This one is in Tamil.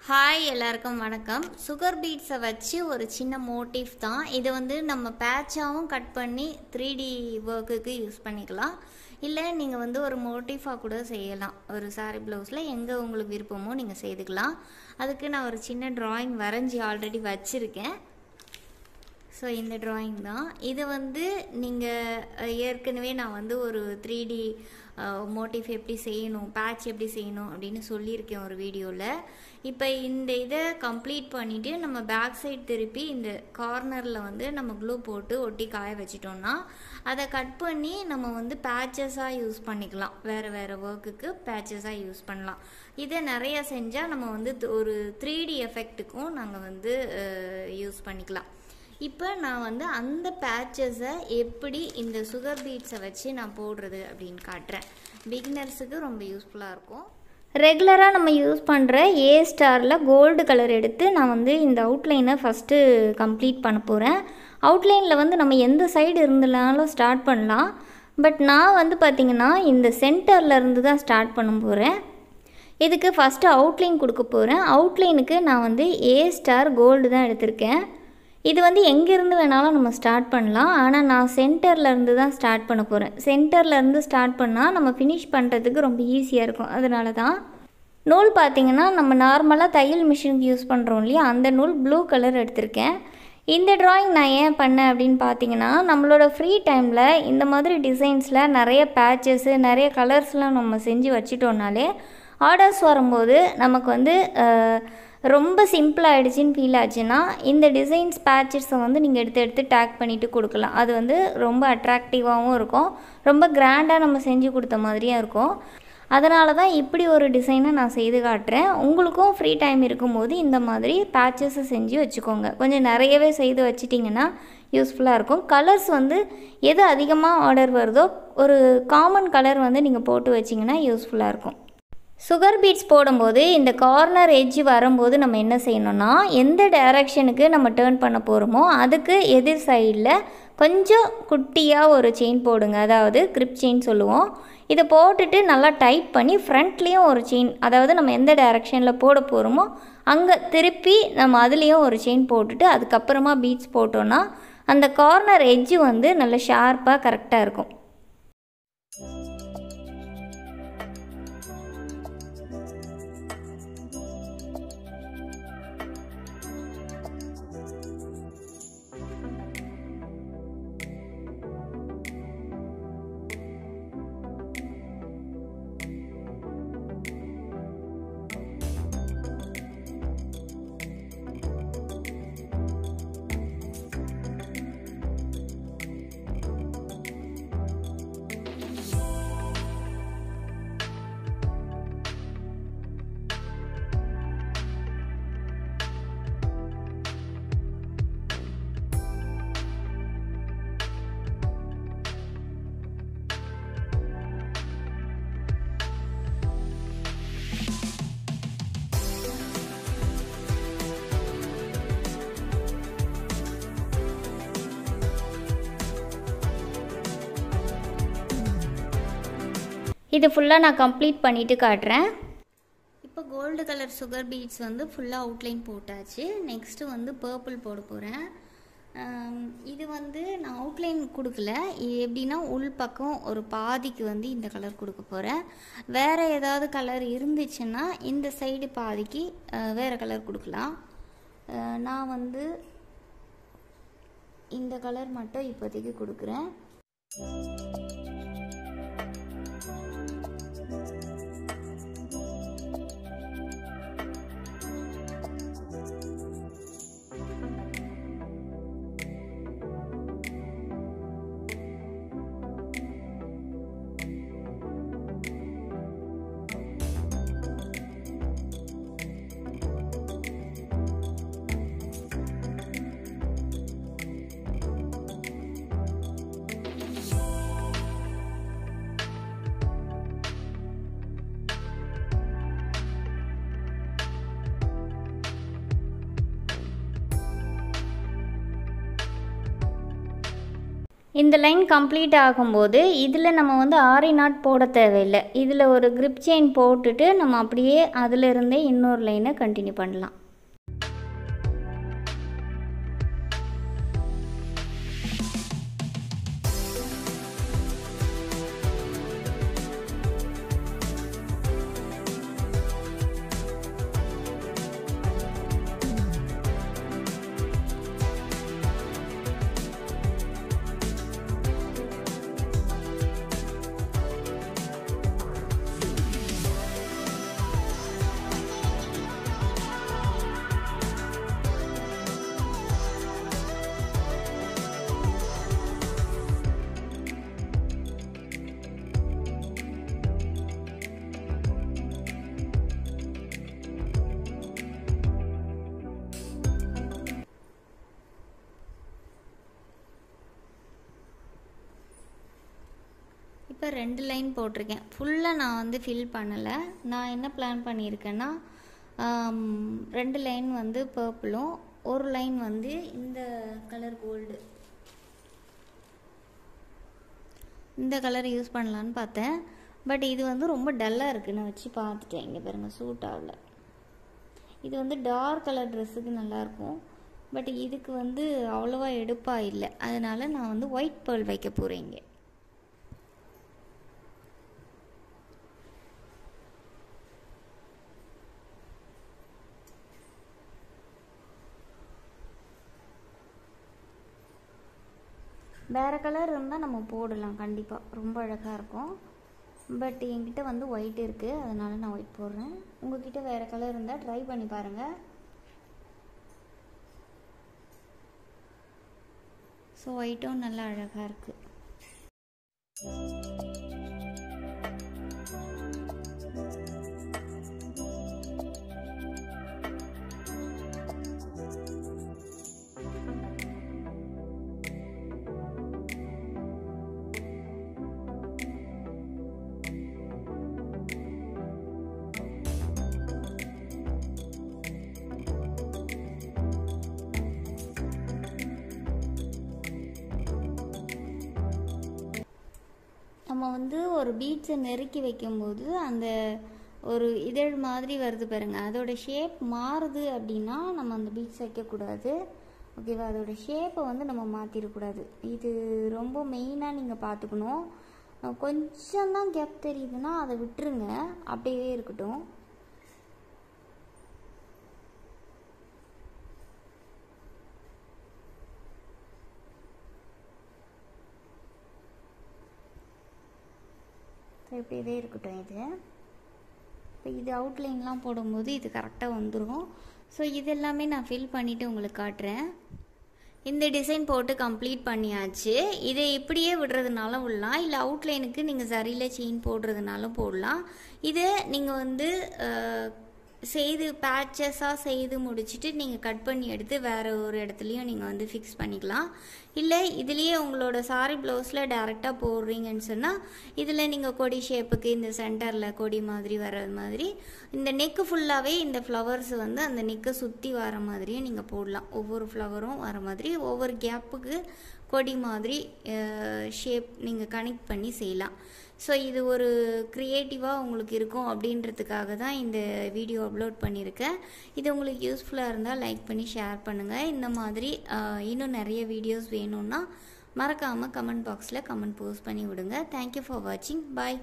ஹாய் எல்லாருக்கும் வணக்கம். சுகர் பீட்ஸை வச்சு ஒரு சின்ன மோட்டிவ் தான் இது. நம்ம பேட்சாகவும் கட் பண்ணி 3D ஒர்க்குக்கு யூஸ் பண்ணிக்கலாம். இல்லை நீங்கள் ஒரு மோட்டிஃபாக கூட செய்யலாம். ஒரு சாரி ப்ளவுஸில் எங்கே உங்களுக்கு விருப்பமோ நீங்கள் செய்துக்கலாம். அதுக்கு நான் ஒரு சின்ன ட்ராயிங் வரைஞ்சி ஆல்ரெடி வச்சுருக்கேன். ஸோ இந்த ட்ராயிங் தான் இது. நீங்கள் ஏற்கனவே நான் ஒரு 3D மோட்டிவ் எப்படி செய்யணும், பேட்ச் எப்படி செய்யணும் அப்படின்னு சொல்லியிருக்கேன் ஒரு வீடியோவில். இப்போ இந்த இதை கம்ப்ளீட் பண்ணிவிட்டு நம்ம பேக் சைட் திருப்பி இந்த கார்னரில் நம்ம க்ளூ போட்டு ஒட்டி காய வச்சிட்டோம்னா அதை கட் பண்ணி நம்ம பேட்சஸாக யூஸ் பண்ணிக்கலாம். வேறு வேறு ஒர்க்குக்கு பேட்சஸாக யூஸ் பண்ணலாம். இதை நிறையா செஞ்சால் நம்ம ஒரு 3D எஃபெக்ட்டுக்கும் நாங்கள் யூஸ் பண்ணிக்கலாம். இப்போ நான் அந்த பேட்சஸை எப்படி இந்த சுகர் பீட்ஸை வச்சு நான் போடுறது அப்படின்னு காட்டுறேன். பிகினர்ஸுக்கு ரொம்ப யூஸ்ஃபுல்லாக இருக்கும். ரெகுலராக நம்ம யூஸ் பண்ணுற ஏ ஸ்டாரில் கோல்டு கலர் எடுத்து நான் இந்த அவுட்லைனை ஃபஸ்ட்டு கம்ப்ளீட் பண்ண போகிறேன். அவுட்லைனில் நம்ம எந்த சைடு இருந்தனாலும் ஸ்டார்ட் பண்ணலாம். பட் நான் பார்த்திங்கன்னா இந்த சென்டரில் இருந்து தான் ஸ்டார்ட் பண்ண போகிறேன். இதுக்கு ஃபஸ்ட்டு அவுட்லைன் கொடுக்க போகிறேன். அவுட்லைனுக்கு நான் ஏ ஸ்டார் கோல்டு தான் எடுத்திருக்கேன். இது எங்கேருந்து வேணாலும் நம்ம ஸ்டார்ட் பண்ணலாம். ஆனால் நான் சென்டர்லேருந்து தான் ஸ்டார்ட் பண்ண போகிறேன். சென்டர்லேருந்து ஸ்டார்ட் பண்ணால் நம்ம ஃபினிஷ் பண்ணுறதுக்கு ரொம்ப ஈஸியாக இருக்கும். அதனால தான் நூல் பார்த்திங்கன்னா நம்ம நார்மலாக தையல் மிஷினுக்கு யூஸ் பண்ணுறோம் இல்லையா, அந்த நூல் ப்ளூ கலர் எடுத்திருக்கேன். இந்த ட்ராயிங் நான் ஏன் பண்ணேன் அப்படின்னு பார்த்தீங்கன்னா, நம்மளோட ஃப்ரீ டைமில் இந்த மாதிரி டிசைன்ஸில் நிறைய பேட்சஸ்ஸு நிறைய கலர்ஸ்லாம் நம்ம செஞ்சு வச்சிட்டோம்னாலே ஆர்டர்ஸ் வரும்போது நமக்கு ரொம்ப சிம்பிளாகிடுச்சின்னு ஃபீல் ஆச்சுன்னா இந்த டிசைன்ஸ் பேட்சஸை நீங்கள் எடுத்து டேக் பண்ணிவிட்டு கொடுக்கலாம். அது ரொம்ப அட்ராக்டிவாகவும் இருக்கும், ரொம்ப கிராண்டாக நம்ம செஞ்சு கொடுத்த மாதிரியும் இருக்கும். அதனால தான் இப்படி ஒரு டிசைனை நான் செய்து காட்டுறேன். உங்களுக்கும் ஃப்ரீ டைம் இருக்கும்போது இந்த மாதிரி பேட்சஸை செஞ்சு வச்சுக்கோங்க. கொஞ்சம் நிறையவே செய்து வச்சிட்டிங்கன்னா யூஸ்ஃபுல்லாக இருக்கும். கலர்ஸ் எது அதிகமாக ஆர்டர் வருதோ ஒரு காமன் கலர் நீங்கள் போட்டு வச்சிங்கன்னா யூஸ்ஃபுல்லாக இருக்கும். சுகர் பீட்ஸ் போடும்போது இந்த கார்னர் எட்ஜ் வரும்போது நம்ம என்ன செய்யணும்னா, எந்த டைரக்ஷனுக்கு நம்ம டேர்ன் பண்ண போகிறோமோ அதுக்கு எதிர் சைடில் கொஞ்சம் குட்டியாக ஒரு செயின் போடுங்க. அதாவது கிரிப் செயின் சொல்லுவோம். இதை போட்டுட்டு நல்லா டைட் பண்ணி ஃப்ரண்ட்லேயும் ஒரு செயின், அதாவது நம்ம எந்த டைரக்ஷனில் போட போகிறோமோ அங்கே திருப்பி நம்ம அதுலேயும் ஒரு செயின் போட்டுட்டு அதுக்கப்புறமா பீட்ஸ் போட்டோன்னா அந்த கார்னர் எட்ஜு நல்ல ஷார்ப்பாக கரெக்டாக இருக்கும். இது ஃபுல்லாக நான் கம்ப்ளீட் பண்ணிவிட்டு காட்டுறேன். இப்போ கோல்டு கலர் சுகர் பீட்ஸ் ஃபுல்லாக அவுட்லைன் போட்டாச்சு. நெக்ஸ்ட்டு பர்பிள் போட போகிறேன். இது நான் அவுட்லைன் கொடுக்கல. எப்படின்னா உள் பக்கம் ஒரு பாதிக்கு இந்த கலர் கொடுக்க போகிறேன். வேறு ஏதாவது கலர் இருந்துச்சுன்னா இந்த சைடு பாதிக்கு வேறு கலர் கொடுக்கலாம். நான் இந்த கலர் மட்டும் இப்போதைக்கு கொடுக்குறேன். இந்த லைன் கம்ப்ளீட் ஆகும்போது இதில் நம்ம வந்து ஆரி நாட் போட தேவையில்லை. இதில் ஒரு கிரிப் செயின் போட்டுட்டு நம்ம அப்படியே அதிலிருந்தே இன்னொரு லைனை கண்டினியூ பண்ணலாம். இப்போ 2 லைன் போட்டிருக்கேன். ஃபுல்லாக நான் வந்து ஃபில் பண்ணலை. நான் என்ன பிளான் பண்ணியிருக்கேன்னா 2 லைன் வந்து பர்பிளும் ஒரு லைன் வந்து இந்த கலர் கோல்டு, இந்த கலர் யூஸ் பண்ணலான்னு பார்த்தேன். பட் இது வந்து ரொம்ப டல்லாக இருக்குது. நான் வச்சு பார்த்துட்டேன். இங்கே பாருங்கள், சூட் ஆகலை. இது வந்து டார்க் கலர் ட்ரெஸ்ஸுக்கு நல்லாயிருக்கும். பட் இதுக்கு வந்து அவ்வளோவா எடுப்பாக இல்லை. அதனால் நான் வந்து ஒயிட் பேர்ல் வைக்க போகிறேன். இங்கே வேறு கலர் இருந்தால் நம்ம போடலாம், கண்டிப்பாக ரொம்ப அழகாக இருக்கும். பட் என்கிட்ட வந்து ஒயிட் இருக்குது, அதனால் நான் ஒயிட் போடுறேன். உங்கள்கிட்ட வேறு கலர் இருந்தால் ட்ரை பண்ணி பாருங்கள். ஸோ ஒயிட்டும் நல்லா அழகாக இருக்குது. நம்ம வந்து ஒரு பீட்ஸை நெருக்கி வைக்கும்போது அந்த ஒரு இதழ் மாதிரி வருது பாருங்கள், அதோட ஷேப் மாறுது அப்படின்னா நம்ம அந்த பீட்ஸ் வைக்கக்கூடாது. ஓகேவா? அதோட ஷேப்பை வந்து நம்ம மாற்றிடக்கூடாது. இது ரொம்ப மெயினாக நீங்கள் பார்த்துக்கணும். கொஞ்சம் தான் கேப் தெரியுதுன்னா அதை விட்டுருங்க, அப்படியே இருக்கட்டும். இப்படியே இருக்கட்டும். இது இப்போ இது அவுட்லைன்லாம் போடும்போது இது கரெக்டாக வந்துடும். ஸோ இது எல்லாமே நான் ஃபில் பண்ணிவிட்டு உங்களுக்கு காட்டுறேன். இந்த டிசைன் போட்டு கம்ப்ளீட் பண்ணியாச்சு. இதை இப்படியே விடுறதுனாலும் விடலாம், இல்லை அவுட்லைனுக்கு நீங்கள் சரியில் செயின் போடுறதுனாலும் போடலாம். இதை நீங்கள் வந்து செய்து பேட்சஸாக செய்து முடிச்சுட்டு நீங்கள் கட் பண்ணி எடுத்து வேறு ஒரு இடத்துலையும் நீங்கள் வந்து ஃபிக்ஸ் பண்ணிக்கலாம். இல்லை இதுலேயே உங்களோட சாரி ப்ளவுஸில் டேரெக்டாக போடுறீங்கன்னு சொன்னால் இதில் நீங்கள் கொடி ஷேப்புக்கு இந்த சென்டரில் கொடி மாதிரி வர்றது மாதிரி இந்த நெக்கு ஃபுல்லாகவே இந்த ஃப்ளவர்ஸ் வந்து அந்த நெக்கை சுற்றி வர மாதிரியும் நீங்கள் போடலாம். ஒவ்வொரு ஃப்ளவரும் வர மாதிரி ஒவ்வொரு கேப்புக்கு கொடி மாதிரி ஷேப் நீங்கள் கனெக்ட் பண்ணி செய்யலாம். ஸோ இது ஒரு க்ரியேட்டிவாக உங்களுக்கு இருக்கும் அப்படின்றதுக்காக தான் இந்த வீடியோ அப்லோட் பண்ணியிருக்கேன். இது உங்களுக்கு யூஸ்ஃபுல்லாக இருந்தால் லைக் பண்ணி ஷேர் பண்ணுங்கள். இந்த மாதிரி இன்னும் நிறைய வீடியோஸ் வேணும்னா மறக்காமல் கமெண்ட் பாக்ஸில் கமெண்ட் போஸ்ட் பண்ணி விடுங்க. தேங்க்யூ ஃபார் வாட்சிங். பாய்.